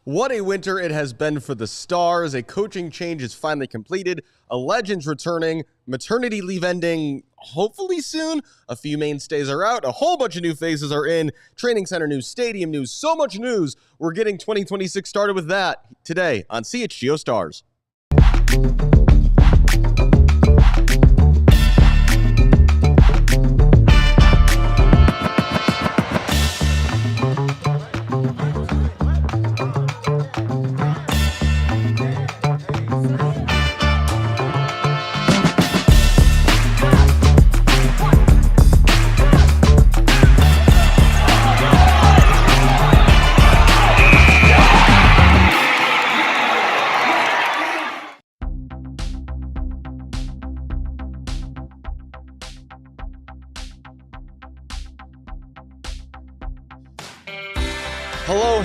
What a winter it has been for the Stars. A coaching change is finally completed. A legend's returning. Maternity leave ending hopefully soon. A few mainstays are out. A whole bunch of new faces are in. Training center news, stadium news, so much news. We're getting 2026 started with that today on CHGO Stars.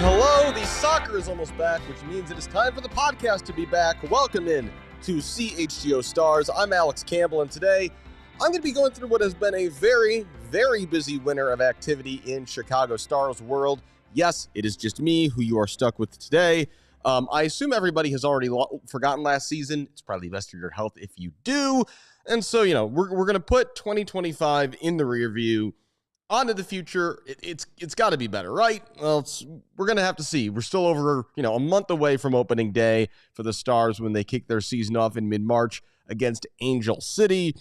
Hello. The soccer is almost back, which means it is time for the podcast to be back. Welcome in to CHGO Stars. I'm Alex Campbell, and today I'm going to be going through what has been a very, very busy winter of activity in Chicago Stars world. Yes, it is just me who you are stuck with today. I assume everybody has already forgotten last season. It's probably best for your health if you do. And so, we're going to put 2025 in the rear view. On to the future. It's got to be better, right? Well, we're going to have to see. We're still over, a month away from opening day for the Stars when they kick their season off in mid-March against Angel City.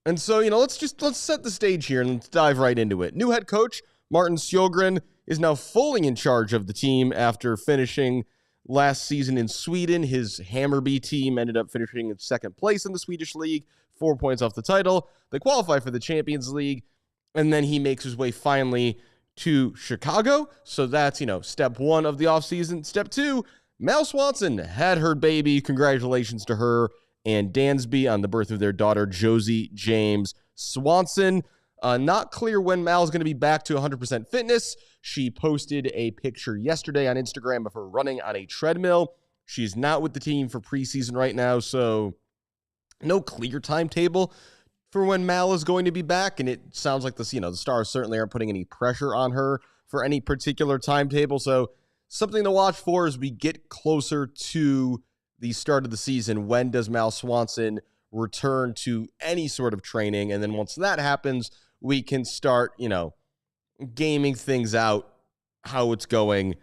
And so, let's set the stage here and let's dive right into it. New head coach Martin Sjogren is now fully in charge of the team after finishing last season in Sweden. His Hammarby team ended up finishing in second place in the Swedish league, 4 points off the title. They qualify for the Champions League. And then he makes his way finally to Chicago. So that's, step one of the offseason. Step two, Mallory Swanson had her baby. Congratulations to her and Dansby on the birth of their daughter, Josie James Swanson. Not clear when Mal's going to be back to 100% fitness. She posted a picture yesterday on Instagram of her running on a treadmill. She's not with the team for preseason right now, so no clear timetable for when Mal is going to be back, and it sounds like the Stars certainly aren't putting any pressure on her for any particular timetable. So something to watch for as we get closer to the start of the season. When does Mal Swanson return to any sort of training? And then once that happens, we can start, gaming things out, how it's going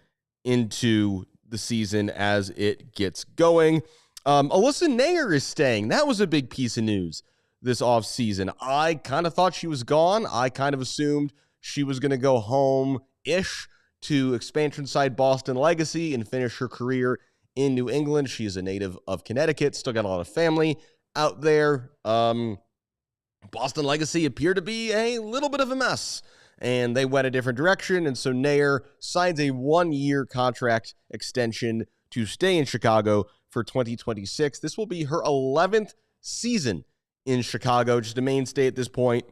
into the season as it gets going. Alyssa Naeher is staying. That was a big piece of news this offseason. I kind of thought she was gone. I kind of assumed she was going to go home-ish to expansion side Boston Legacy and finish her career in New England. She is a native of Connecticut, still got a lot of family out there. Boston Legacy appeared to be a little bit of a mess, and they went a different direction, and so Naeher signs a 1-year contract extension to stay in Chicago for 2026. This will be her 11th season in Chicago, just a mainstay at this point.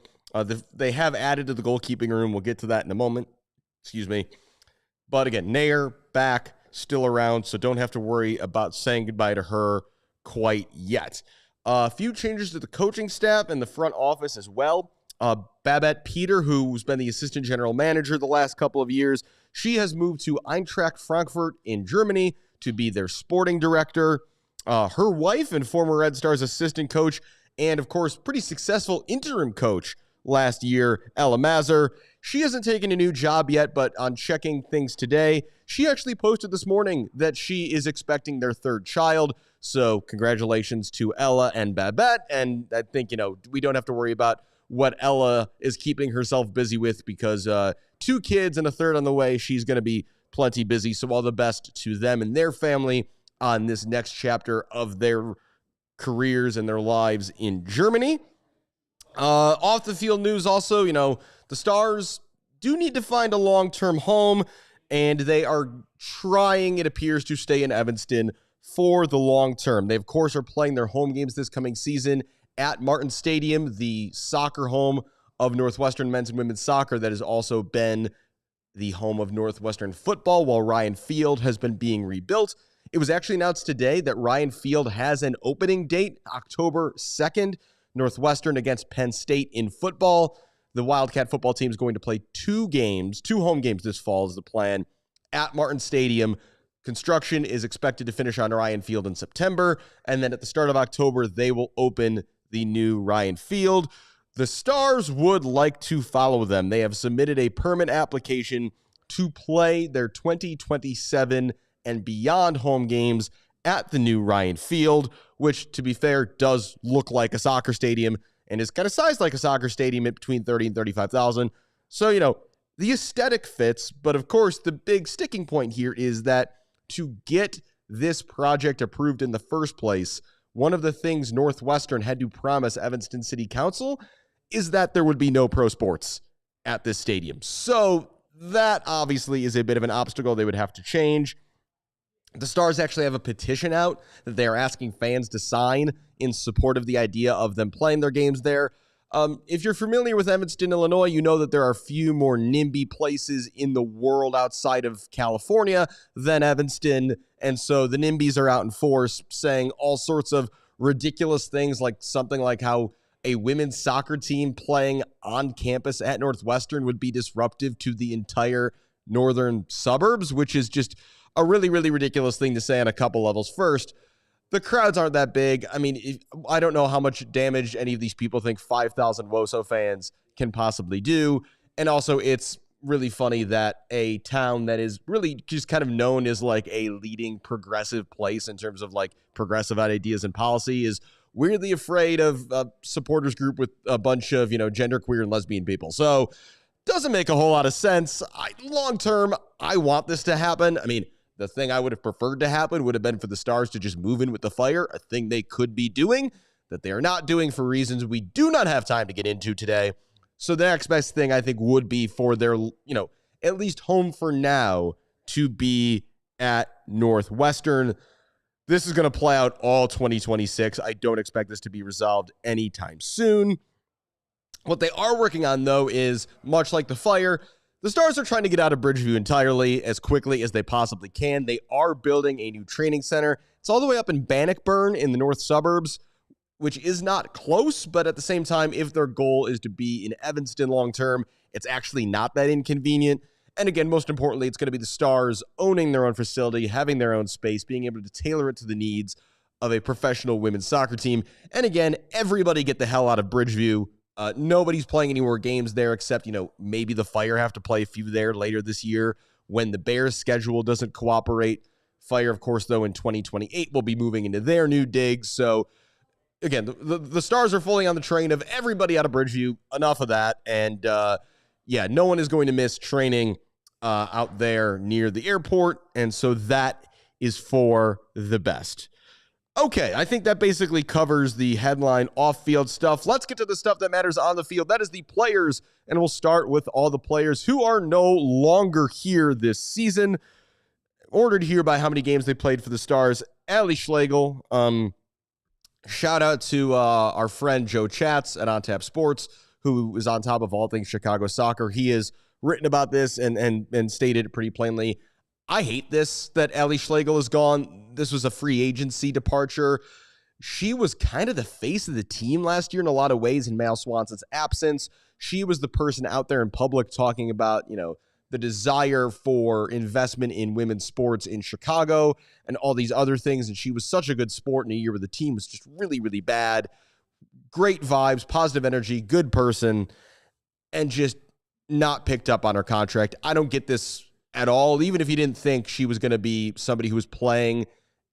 They have added to the goalkeeping room. We'll get to that in a moment. Excuse me. But again, Naeher back, still around, so don't have to worry about saying goodbye to her quite yet. A few changes to the coaching staff and the front office as well. Babette Peter, who's been the assistant general manager the last couple of years, she has moved to Eintracht Frankfurt in Germany to be their sporting director. Her wife and former Red Stars assistant coach and, of course, pretty successful interim coach last year, Ella Mazur. She hasn't taken a new job yet, but on checking things today, she actually posted this morning that she is expecting their third child. So congratulations to Ella and Babette. And I think, we don't have to worry about what Ella is keeping herself busy with because 2 kids and a third on the way. She's going to be plenty busy. So all the best to them and their family on this next chapter of their careers and their lives in Germany. Off the field news also, the Stars do need to find a long-term home, and they are trying, it appears, to stay in Evanston for the long term. They, of course, are playing their home games this coming season at Martin Stadium, the soccer home of Northwestern men's and women's soccer that has also been the home of Northwestern football while Ryan Field has been being rebuilt. It was actually announced today that Ryan Field has an opening date, October 2nd, Northwestern against Penn State in football. The Wildcat football team is going to play 2 home games this fall is the plan at Martin Stadium. Construction is expected to finish on Ryan Field in September, and then at the start of October, they will open the new Ryan Field. The Stars would like to follow them. They have submitted a permit application to play their 2027 and beyond home games at the new Ryan Field, which, to be fair, does look like a soccer stadium and is kind of sized like a soccer stadium at between 30 and 35,000. So, the aesthetic fits, but of course, the big sticking point here is that to get this project approved in the first place, one of the things Northwestern had to promise Evanston City Council is that there would be no pro sports at this stadium. So that obviously is a bit of an obstacle they would have to change. The Stars actually have a petition out that they are asking fans to sign in support of the idea of them playing their games there. If you're familiar with Evanston, Illinois, you know that there are a few more NIMBY places in the world outside of California than Evanston. And so the NIMBYs are out in force saying all sorts of ridiculous things, like something like how a women's soccer team playing on campus at Northwestern would be disruptive to the entire northern suburbs, which is just a really, really ridiculous thing to say on a couple levels. First, the crowds aren't that big. I mean, I don't know how much damage any of these people think 5,000 WOSO fans can possibly do. And also, it's really funny that a town that is really just kind of known as like a leading progressive place in terms of like progressive ideas and policy is weirdly afraid of a supporters group with a bunch of, genderqueer and lesbian people. So doesn't make a whole lot of sense. Long term, I want this to happen. I mean, the thing I would have preferred to happen would have been for the Stars to just move in with the fire, a thing they could be doing that they are not doing for reasons we do not have time to get into today. So the next best thing I think would be for their, at least home for now to be at Northwestern. This is going to play out all 2026. I don't expect this to be resolved anytime soon. What they are working on, though, is much like the fire, the Stars are trying to get out of Bridgeview entirely as quickly as they possibly can. They are building a new training center. It's all the way up in Bannockburn in the north suburbs, which is not close, but at the same time, if their goal is to be in Evanston long-term, it's actually not that inconvenient. And again, most importantly, it's going to be the Stars owning their own facility, having their own space, being able to tailor it to the needs of a professional women's soccer team. And again, everybody get the hell out of Bridgeview. Nobody's playing any more games there except, maybe the Fire have to play a few there later this year when the Bears schedule doesn't cooperate. Fire, of course, though, in 2028 will be moving into their new digs. So again, the Stars are fully on the train of everybody out of Bridgeview. Enough of that. And no one is going to miss training out there near the airport. And so that is for the best. Okay, I think that basically covers the headline off-field stuff. Let's get to the stuff that matters on the field. That is the players, and we'll start with all the players who are no longer here this season. Ordered here by how many games they played for the Stars. Allie Schlegel, shout out to our friend Joe Chatz at On Tap Sports, who is on top of all things Chicago soccer. He has written about this and stated it pretty plainly. I hate this, that Allie Schlegel is gone. This was a free agency departure. She was kind of the face of the team last year in a lot of ways in Mallory Swanson's absence. She was the person out there in public talking about, the desire for investment in women's sports in Chicago and all these other things. And she was such a good sport in a year where the team was just really, really bad. Great vibes, positive energy, good person, and just not picked up on her contract. I don't get this at all, even if you didn't think she was going to be somebody who was playing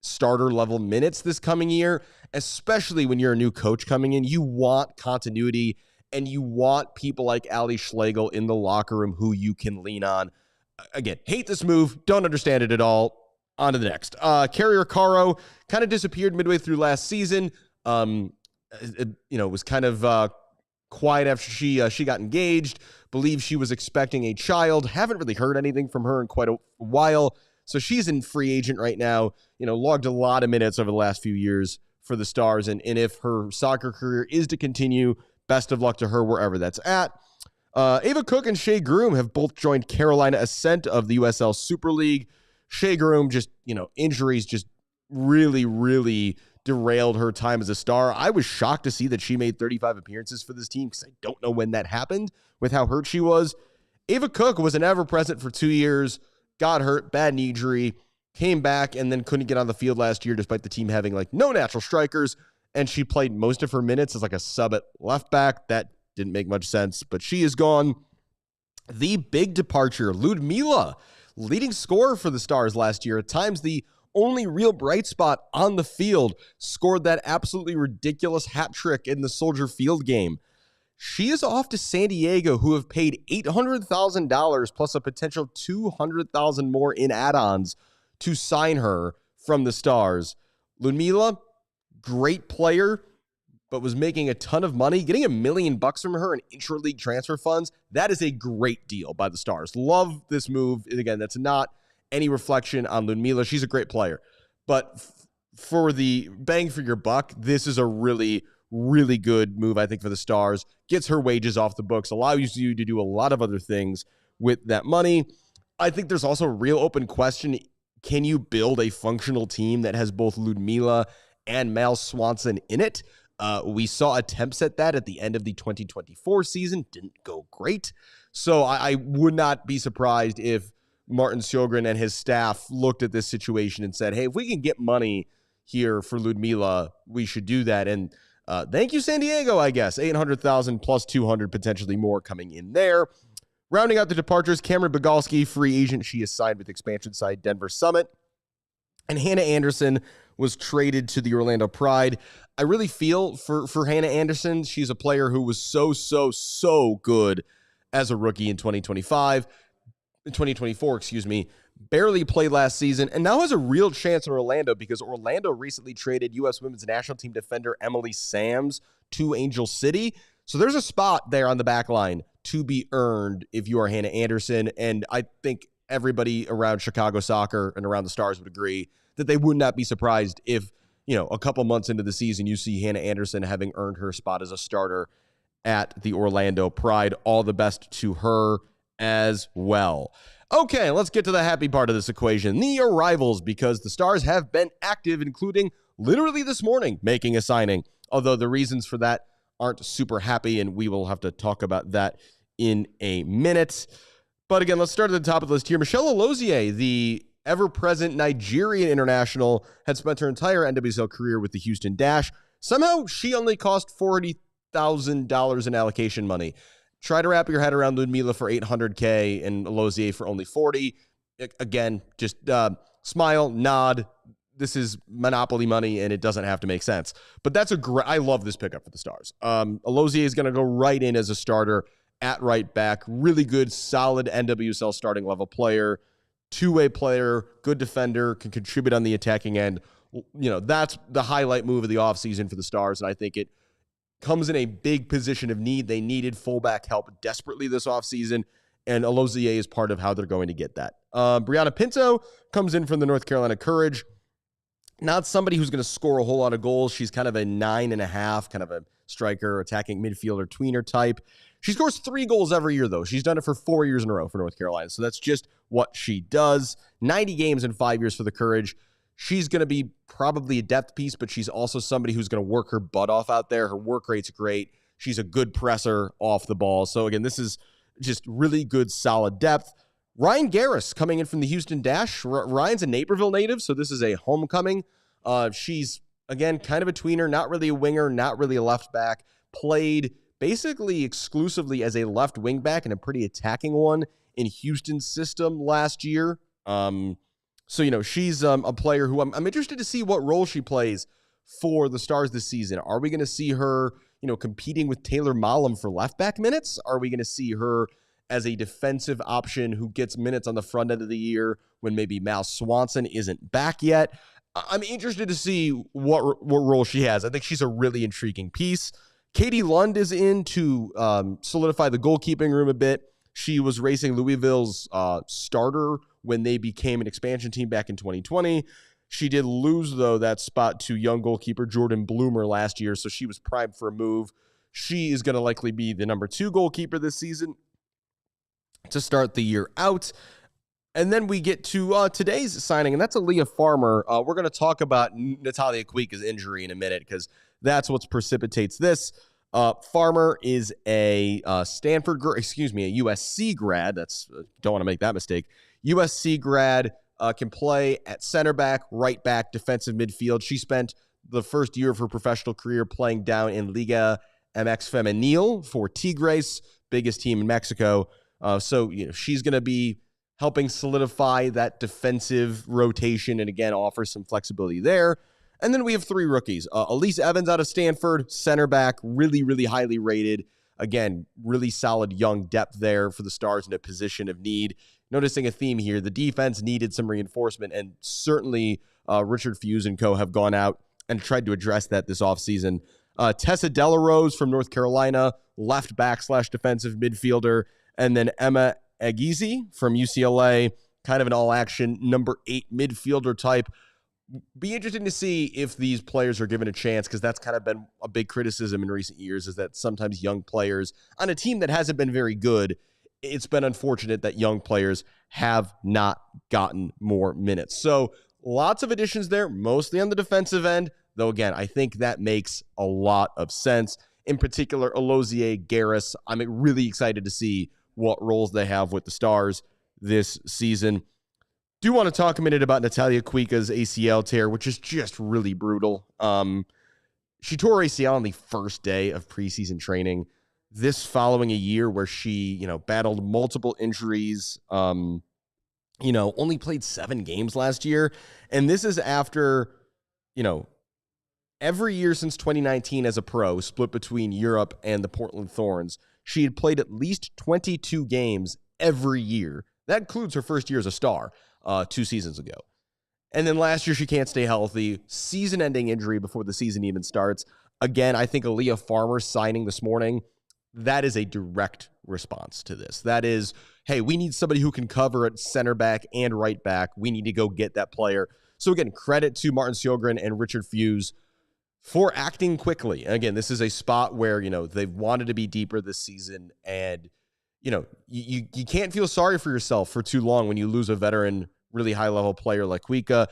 starter level minutes this coming year, especially when you're a new coach coming in. You want continuity and you want people like Allie Schlegel in the locker room who you can lean on. Again, hate this move. Don't understand it at all. On to the next. Carrier Caro kind of disappeared midway through last season. Was kind of quiet after she got engaged. Believe she was expecting a child. Haven't really heard anything from her in quite a while. So she's in free agent right now. Logged a lot of minutes over the last few years for the Stars. And if her soccer career is to continue, best of luck to her wherever that's at. Ava Cook and Shea Groom have both joined Carolina Ascent of the USL Super League. Shea Groom just, injuries just really, really derailed her time as a Star. I was shocked to see that she made 35 appearances for this team because I don't know when that happened with how hurt she was. Ava Cook was an ever-present for 2 years, got hurt, bad knee injury, came back and then couldn't get on the field last year despite the team having like no natural strikers. And she played most of her minutes as like a sub at left back. That didn't make much sense, but she is gone. The big departure, Ludmila, leading scorer for the Stars last year, at times the only real bright spot on the field, scored that absolutely ridiculous hat trick in the Soldier Field game. She is off to San Diego, who have paid $800,000 plus a potential $200,000 more in add-ons to sign her from the Stars. Ludmila, great player, but was making a ton of money. Getting $1 million from her in intra-league transfer funds, that is a great deal by the Stars. Love this move. And again, that's not any reflection on Ludmila. She's a great player. But for the bang for your buck, this is a really, really good move, I think, for the Stars. Gets her wages off the books, allows you to do a lot of other things with that money. I think there's also a real open question. Can you build a functional team that has both Ludmila and Mallory Swanson in it? We saw attempts at that at the end of the 2024 season. Didn't go great. So I would not be surprised if Martin Sjogren and his staff looked at this situation and said, hey, if we can get money here for Ludmila, we should do that. And thank you, San Diego, I guess. $800,000 plus $200,000, potentially more coming in there. Rounding out the departures, Cameron Bogalski, free agent. She is signed with expansion side Denver Summit. And Hannah Anderson was traded to the Orlando Pride. I really feel for Hannah Anderson. She's a player who was so good as a rookie in 2024, barely played last season, and now has a real chance in Orlando because Orlando recently traded U.S. Women's National Team defender Emily Sams to Angel City. So there's a spot there on the back line to be earned if you are Hannah Anderson, and I think everybody around Chicago soccer and around the Stars would agree that they would not be surprised if, a couple months into the season, you see Hannah Anderson having earned her spot as a starter at the Orlando Pride. All the best to her as well. Okay, let's get to the happy part of this equation, the arrivals, because the Stars have been active, including literally this morning making a signing, although the reasons for that aren't super happy, and we will have to talk about that in a minute. But again, let's start at the top of the list here. Michelle Alozie, the ever-present Nigerian international, had spent her entire NWSL career with the Houston Dash. Somehow, she only cost $40,000 in allocation money. Try to wrap your head around Ludmila for $800K and Alozie for only $40. Again, just smile, nod. This is monopoly money, and it doesn't have to make sense. But that's I love this pickup for the Stars. Alozie is going to go right in as a starter at right back. Really good, solid NWSL starting level player. Two-way player, good defender, can contribute on the attacking end. That's the highlight move of the offseason for the Stars, and I think it comes in a big position of need. They needed fullback help desperately this offseason, and Alozie is part of how they're going to get that. Brianna Pinto comes in from the North Carolina Courage. Not somebody who's going to score a whole lot of goals. She's kind of a 9.5, kind of a striker, attacking midfielder, tweener type. She scores 3 goals every year, though. She's done it for 4 years in a row for North Carolina, so that's just what she does. 90 games in 5 years for the Courage. She's going to be probably a depth piece, but she's also somebody who's going to work her butt off out there. Her work rate's great. She's a good presser off the ball. So, again, this is just really good, solid depth. Ryan Garris coming in from the Houston Dash. Ryan's a Naperville native, so this is a homecoming. She's, again, kind of a tweener, not really a winger, not really a left back. Played basically exclusively as a left wing back and a pretty attacking one in Houston's system last year. So, she's a player who I'm interested to see what role she plays for the Stars this season. Are we going to see her, competing with Taylor Mallam for left back minutes? Are we going to see her as a defensive option who gets minutes on the front end of the year when maybe Mallory Swanson isn't back yet? I'm interested to see what role she has. I think she's a really intriguing piece. Katie Lund is in to solidify the goalkeeping room a bit. She was racing Louisville's starter when they became an expansion team back in 2020. She did lose, though, that spot to young goalkeeper Jordan Bloomer last year, so she was primed for a move. She is going to likely be the number 2 goalkeeper this season to start the year out. And then we get to today's signing, and that's Aaliyah Farmer. We're going to talk about Natalia Quika's injury in a minute because that's what precipitates this. Farmer is a USC grad. Don't want to make that mistake. USC grad, can play at center back, right back, defensive midfield. She spent the first year of her professional career playing down in Liga MX Femenil for Tigres, biggest team in Mexico. So she's going to be helping solidify that defensive rotation and, again, offer some flexibility there. And then we have 3 rookies. Elise Evans out of Stanford, center back, really, really highly rated. Again, really solid young depth there for the Stars in a position of need. Noticing a theme here, the defense needed some reinforcement, and certainly Richard Fuse and co. have gone out and tried to address that this offseason. Tessa Delarose from North Carolina, left back / defensive midfielder, and then Emma Agizi from UCLA, kind of an all-action number 8 midfielder type. Be interesting to see if these players are given a chance, because that's kind of been a big criticism in recent years, is that sometimes young players on a team that hasn't been very good, it's been unfortunate that young players have not gotten more minutes. So lots of additions there, mostly on the defensive end, though again, I think that makes a lot of sense. In particular, Alozie Garris, I'm really excited to see what roles they have with the Stars this season. Do want to talk a minute about Natalia Kuika's ACL tear, which is just really brutal. She tore her ACL on the first day of preseason training. This following a year where she, battled multiple injuries, only played 7 games last year. And this is after, every year since 2019 as a pro, split between Europe and the Portland Thorns, she had played at least 22 games every year. That includes her first year as a Star. 2 seasons ago. And then last year, she can't stay healthy. Season-ending injury before the season even starts. Again, I think Aaliyah Farmer signing this morning, that is a direct response to this. That is, hey, we need somebody who can cover at center back and right back. We need to go get that player. So again, credit to Martin Sjogren and Richard Fuse for acting quickly. And again, this is a spot where, they've wanted to be deeper this season, and you can't feel sorry for yourself for too long when you lose a veteran, really high-level player like Kuika.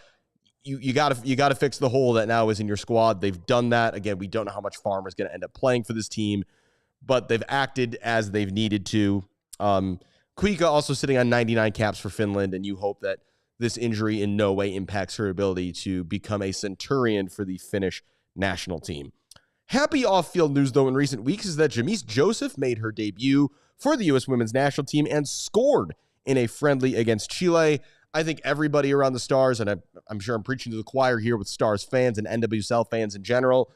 You gotta fix the hole that now is in your squad. They've done that. Again, we don't know how much Farmer's going to end up playing for this team, but they've acted as they've needed to. Kuika also sitting on 99 caps for Finland, and you hope that this injury in no way impacts her ability to become a Centurion for the Finnish national team. Happy off-field news, though, in recent weeks is that Jamise Joseph made her debut for the U.S. women's national team and scored in a friendly against Chile. I think everybody around the Stars, and I'm sure I'm preaching to the choir here with Stars fans and NWSL fans in general,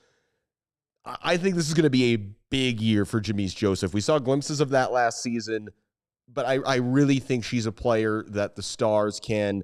I think this is going to be a big year for Jamise Joseph. We saw glimpses of that last season, but I really think she's a player that the Stars can,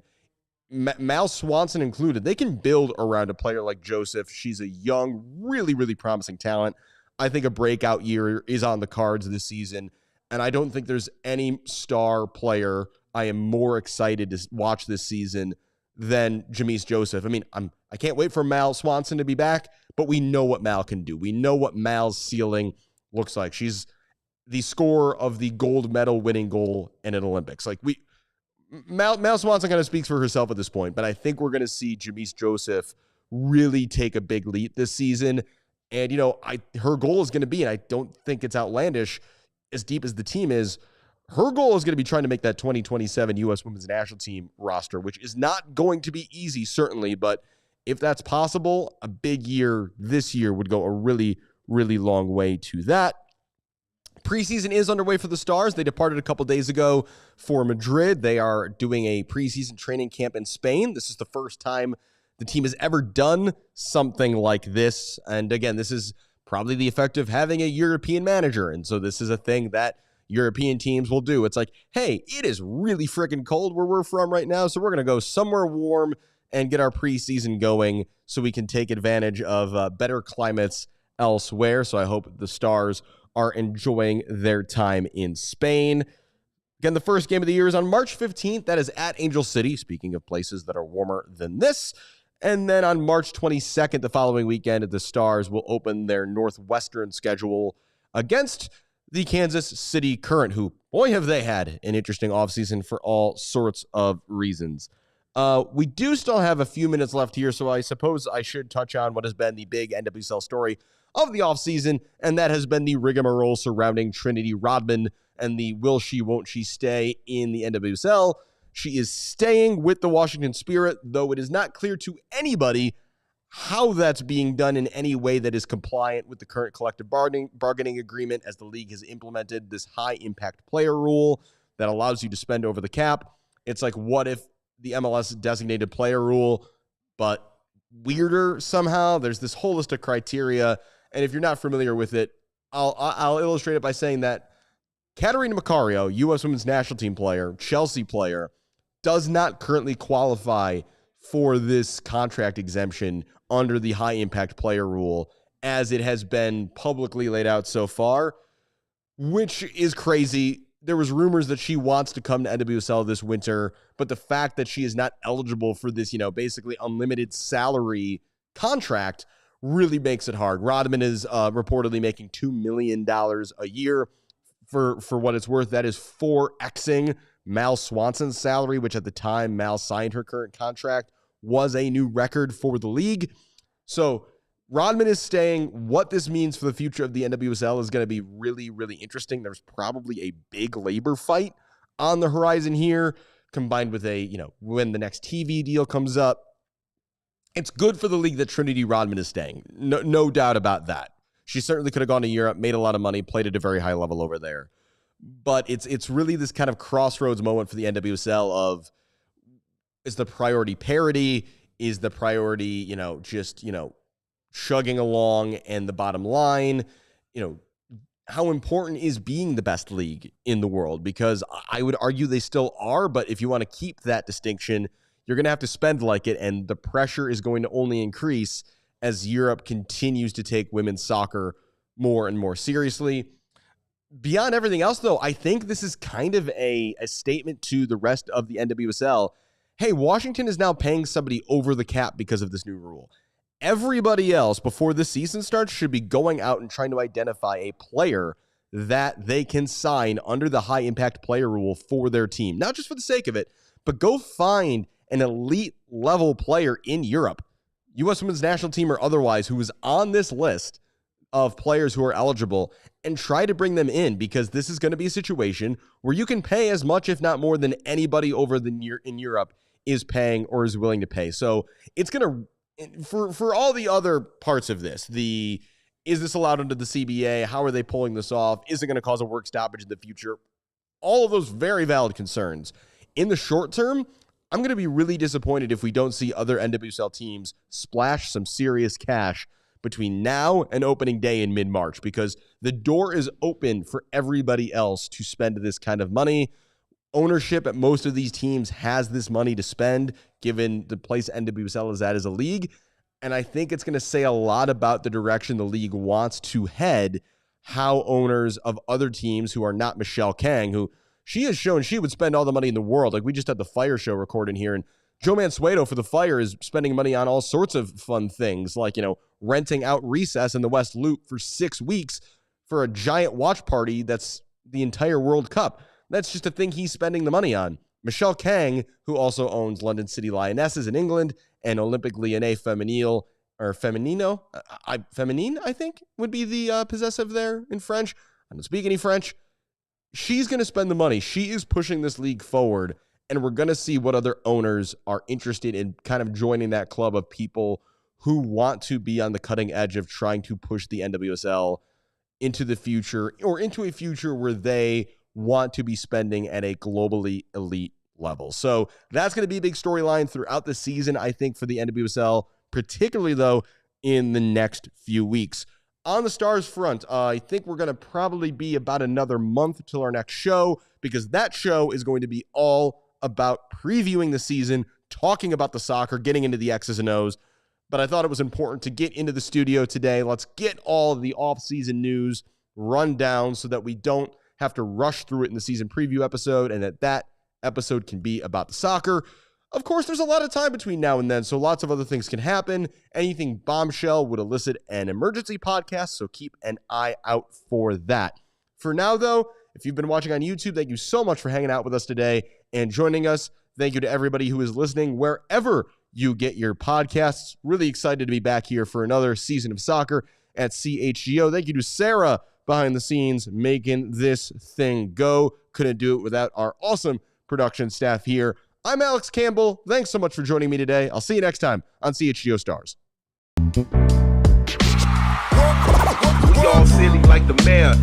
Mal Swanson included, they can build around a player like Joseph. She's a young, really, really promising talent. I think a breakout year is on the cards this season. And I don't think there's any Star player I am more excited to watch this season than Jamise Joseph. I mean, I can't wait for Mal Swanson to be back, but we know what Mal can do. We know what Mal's ceiling looks like. She's the scorer of the gold medal winning goal in an Olympics. Mal Swanson kind of speaks for herself at this point, but I think we're going to see Jamise Joseph really take a big leap this season. And, her goal is going to be, and I don't think it's outlandish, as deep as the team is, her goal is going to be trying to make that 2027 U.S. women's national team roster, which is not going to be easy, certainly, but if that's possible, a big year this year would go a really, really long way to that. Preseason is underway for the Stars. They departed a couple days ago for Madrid. They are doing a preseason training camp in Spain. This is the first time the team has ever done something like this. And again, this is probably the effect of having a European manager. And so this is a thing that European teams will do. It's like, hey, it is really freaking cold where we're from right now, so we're going to go somewhere warm and get our preseason going so we can take advantage of better climates elsewhere. So I hope the Stars are enjoying their time in Spain. Again, the first game of the year is on March 15th. That is at Angel City, speaking of places that are warmer than this. And then on March 22nd, the following weekend, the Stars will open their Northwestern schedule against the Kansas City Current, who, boy, have they had an interesting offseason for all sorts of reasons. We do still have a few minutes left here, so I suppose I should touch on what has been the big NWSL story of the offseason, and that has been the rigmarole surrounding Trinity Rodman and the will she, won't she stay in the NWSL. She is staying with the Washington Spirit, though it is not clear to anybody how that's being done in any way that is compliant with the current collective bargaining agreement, as the league has implemented this high impact player rule that allows you to spend over the cap. It's like, what if the MLS designated player rule, but weirder somehow? There's this whole list of criteria, and if you're not familiar with it, I'll illustrate it by saying that Catarina Macario, U.S. Women's National Team player, Chelsea player, does not currently qualify for this contract exemption under the high impact player rule as it has been publicly laid out so far, which is crazy. There was rumors that she wants to come to NWSL this winter, but the fact that she is not eligible for this, basically unlimited salary contract really makes it hard. Rodman is reportedly making $2 million a year. For what it's worth, that is 4xing Mal Swanson's salary, which at the time Mal signed her current contract was a new record for the league. So Rodman is staying. What this means for the future of the NWSL is going to be really, really interesting. There's probably a big labor fight on the horizon here, combined with when the next TV deal comes up. It's good for the league that Trinity Rodman is staying. No doubt about that. She certainly could have gone to Europe, made a lot of money, played at a very high level over there. But it's really this kind of crossroads moment for the NWSL of, is the priority parity? Is the priority, chugging along and the bottom line? How important is being the best league in the world? Because I would argue they still are, but if you want to keep that distinction, you're going to have to spend like it, and the pressure is going to only increase as Europe continues to take women's soccer more and more seriously. Beyond everything else, though, I think this is kind of a statement to the rest of the NWSL. Hey, Washington is now paying somebody over the cap because of this new rule. Everybody else, before the season starts, should be going out and trying to identify a player that they can sign under the high impact player rule for their team. Not just for the sake of it, but go find an elite level player in Europe, U.S. Women's National Team or otherwise, who is on this list of players who are eligible, and try to bring them in, because this is going to be a situation where you can pay as much, if not more, than anybody over in Europe is paying or is willing to pay. So it's going to, for all the other parts of this, is this allowed under the CBA? How are they pulling this off? Is it going to cause a work stoppage in the future? All of those very valid concerns. In the short term, I'm going to be really disappointed if we don't see other NWSL teams splash some serious cash between now and opening day in mid-March, because the door is open for everybody else to spend this kind of money. Ownership at most of these teams has this money to spend, given the place NWSL is at as a league. And I think it's going to say a lot about the direction the league wants to head, how owners of other teams who are not Michelle Kang, who she has shown she would spend all the money in the world. Like, we just had the Fire show recording here, and Joe Mansueto for the Fire is spending money on all sorts of fun things, like, renting out Recess in the West Loop for 6 weeks for a giant watch party that's the entire World Cup. That's just a thing he's spending the money on. Michelle Kang, who also owns London City Lionesses in England and Olympique Lyonnais Feminine, I think would be the possessive there in French. I don't speak any French. She's going to spend the money. She is pushing this league forward, and we're going to see what other owners are interested in kind of joining that club of people who want to be on the cutting edge of trying to push the NWSL into the future, or into a future where they want to be spending at a globally elite level. So that's going to be a big storyline throughout the season, I think, for the NWSL, particularly, though, in the next few weeks. On the Stars front, I think we're going to probably be about another month till our next show, because that show is going to be all about previewing the season, talking about the soccer, getting into the X's and O's. But I thought it was important to get into the studio today. Let's get all of the off-season news run down so that we don't have to rush through it in the season preview episode, and that episode can be about the soccer. Of course, there's a lot of time between now and then, so lots of other things can happen. Anything bombshell would elicit an emergency podcast, so keep an eye out for that. For now, though, if you've been watching on YouTube, thank you so much for hanging out with us today and joining us. Thank you to everybody who is listening wherever you get your podcasts. Really excited to be back here for another season of soccer at CHGO. Thank you to Sarah behind the scenes making this thing go. Couldn't do it without our awesome production staff here. I'm Alex Campbell. Thanks so much for joining me today. I'll see you next time on CHGO Stars. We all silly like the mayor.